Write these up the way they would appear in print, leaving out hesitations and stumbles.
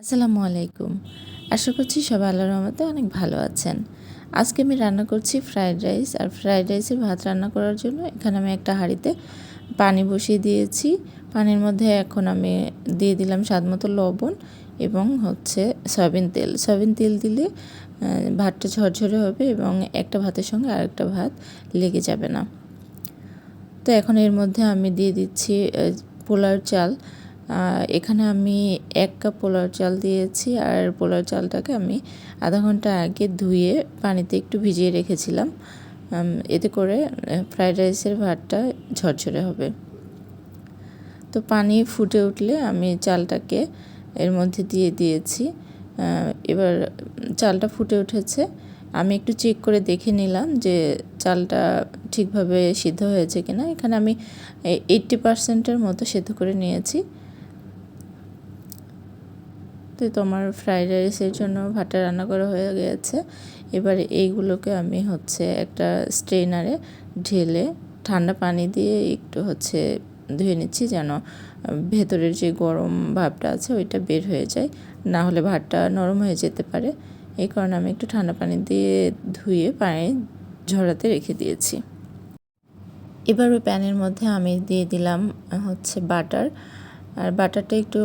আসসালামু আলাইকুম। আশা করছি সবাই আল্লাহর রহমতে অনেক ভালো আছেন। আজকে আমি রান্না করছি ফ্রাইড রাইস। আর ফ্রাইড রাইসের ভাত রান্না করার জন্য এখানে আমি একটা হাঁড়িতে পানি বসিয়ে দিয়েছি। পানির মধ্যে এখন আমি দিয়ে দিলাম স্বাদমতো লবণ এবং সয়াবিন তেল। সয়াবিন তেল দিলে ভাতটা ঝরঝরে হবে এবং একটা ভাতের সঙ্গে আরেকটা ভাত লেগে যাবে না। তো এখন এর মধ্যে আমি দিয়ে দিচ্ছি পোলার চাল। এখানে আমি 1 কাপ পোলার চাল দিয়েছি। আর পোলার চালটাকে আমি আধা ঘন্টা আগে ধুয়ে পানিতে একটু ভিজিয়ে রেখেছিলাম। এতে করে ফ্রাইড রাইসের ভাতটা ঝরঝরে হবে। তো পানি ফুটে উঠলে আমি চালটাকে এর মধ্যে দিয়ে দিয়েছি। এবার চালটা ফুটে উঠেছে। আমি একটু চেক করে দেখে নিলাম যে চালটা ঠিকভাবে সিদ্ধ হয়েছে কিনা। এখানে আমি 80%-এর মতো সিদ্ধ করে নিয়েছি। তো তোমার ফ্রাইড রাইসের জন্য ভাতটা রান্না করা হয়ে গিয়েছে। এবার এইগুলোকে আমি একটা স্ট্রেনারে ঢেলে ঠান্ডা পানি দিয়ে একটু ধুয়ে নিচ্ছি, যেন ভেতরের যে গরম ভাবটা আছে ওইটা বের হয়ে যায়, না হলে ভাতটা নরম হয়ে যেতে পারে। এই কারণে আমি একটু ঠান্ডা পানি দিয়ে ধুয়ে পানি ঝরাতে রেখে দিয়েছি। এবার ওই প্যানের মধ্যে আমি দিয়ে দিলাম বাটার। আর বাটারটা একটু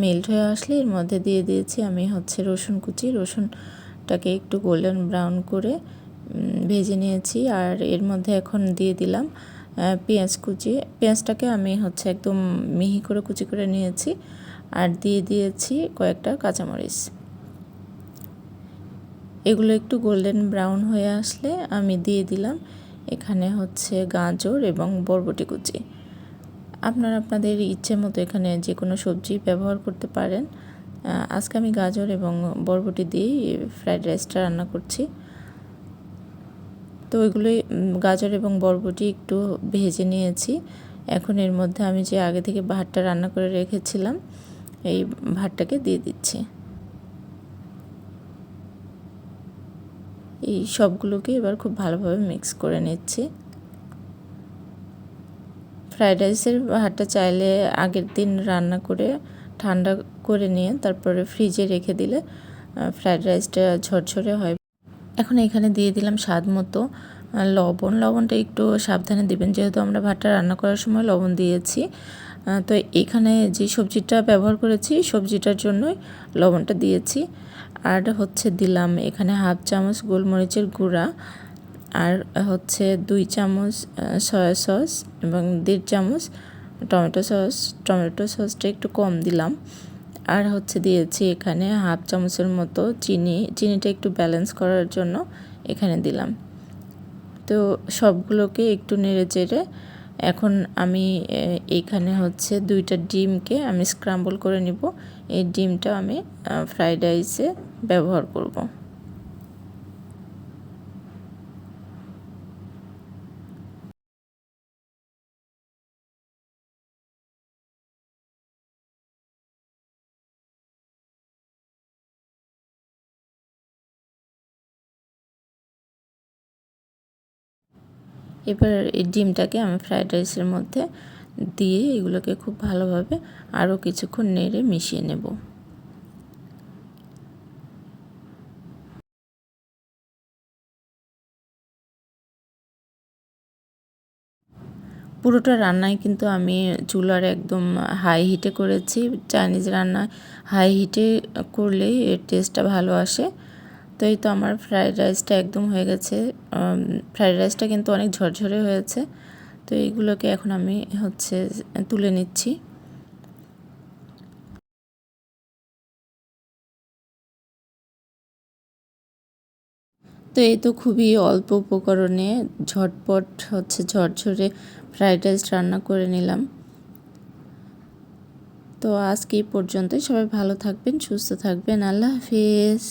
মেল্ট হয়ে আসলে এর মধ্যে দিয়ে দিয়েছি আমি রসুন কুচি। রসুনটাকে একটু গোল্ডেন ব্রাউন করে ভেজে নিয়েছি। আর এর মধ্যে এখন দিয়ে দিলাম পেঁয়াজ কুচি। পেঁয়াজটাকে আমি একদম মিহি করে কুচি করে নিয়েছি। আর দিয়ে দিয়েছি কয়েকটা কাঁচামরিচ। এগুলো একটু গোল্ডেন ব্রাউন হয়ে আসলে আমি দিয়ে দিলাম এখানে গাজর এবং বরবটি কুচি। আপনারা আপনাদের ইচ্ছে মতো এখানে যে কোনো সবজি ব্যবহার করতে পারেন। আজকে আমি গাজর এবং বরবটি দিয়েই ফ্রাইড রাইসটা রান্না করছি। তো ওইগুলোই গাজর এবং বরবটি একটু ভেজে নিয়েছি। এখন এর মধ্যে আমি যে আগে থেকে ভাতটা রান্না করে রেখেছিলাম এই ভাতটাকে দিয়ে দিচ্ছি। এই সবগুলোকে এবার খুব ভালোভাবে মিক্স করে নিচ্ছি। ফ্রাইড রাইসের ভাতটা চাইলে আগের দিন রান্না করে ঠান্ডা করে নিয়ে তারপরে ফ্রিজে রেখে দিলে ফ্রাইড রাইসটা ঝরঝরে হয়। এখন এখানে দিয়ে দিলাম স্বাদ মতো লবণ। লবণটা একটু সাবধানে দিবেন, যেহেতু আমরা ভাতটা রান্না করার সময় লবণ দিয়েছি। তো এখানে যে সবজিটা ব্যবহার করেছি সবজিটার জন্যই লবণটা দিয়েছি। আর দিলাম এখানে 1/2 চামচ গোলমরিচের গুঁড়া। আর 2 চামচ সয়া সস এবং 1.5 চামচ টমেটো সস। টমেটো সসটা একটু কম দিলাম। আর দিয়েছি এখানে 1/2 চামচের মতো চিনি। চিনিটা একটু ব্যালেন্স করার জন্য এখানে দিলাম। তো সবগুলোকে একটু নেড়ে চেড়ে এখন আমি এইখানে 2টা ডিমকে আমি স্ক্রাম্বল করে নিব। এই ডিমটা আমি ফ্রাইড রাইসে ব্যবহার করব। এবার এই ডিমটাকে আমি ফ্রাইড রাইসের মধ্যে দিয়ে এগুলোকে খুব ভালোভাবে আরও কিছুক্ষণ নেড়ে মিশিয়ে নেব। পুরোটা রান্নাই কিন্তু আমি চুলার একদম হাই হিটে করেছি। চাইনিজ রান্না হাই হিটে করলেই এর টেস্টটা ভালো আসে। তো এই তো আমার ফ্রাইড রাইসটা একদম হয়ে গেছে। ফ্রাইড রাইসটা কিন্তু অনেক ঝরঝরে হয়েছে। তো এইগুলোকে এখন আমি তুলে নিচ্ছি। তো এই তো খুবই অল্প উপকরণে ঝটপট ঝরঝরে ফ্রাইড রাইস রান্না করে নিলাম। তো আজকে এই পর্যন্তই। সবাই ভালো থাকবেন, সুস্থ থাকবেন। আল্লাহ হাফিজ।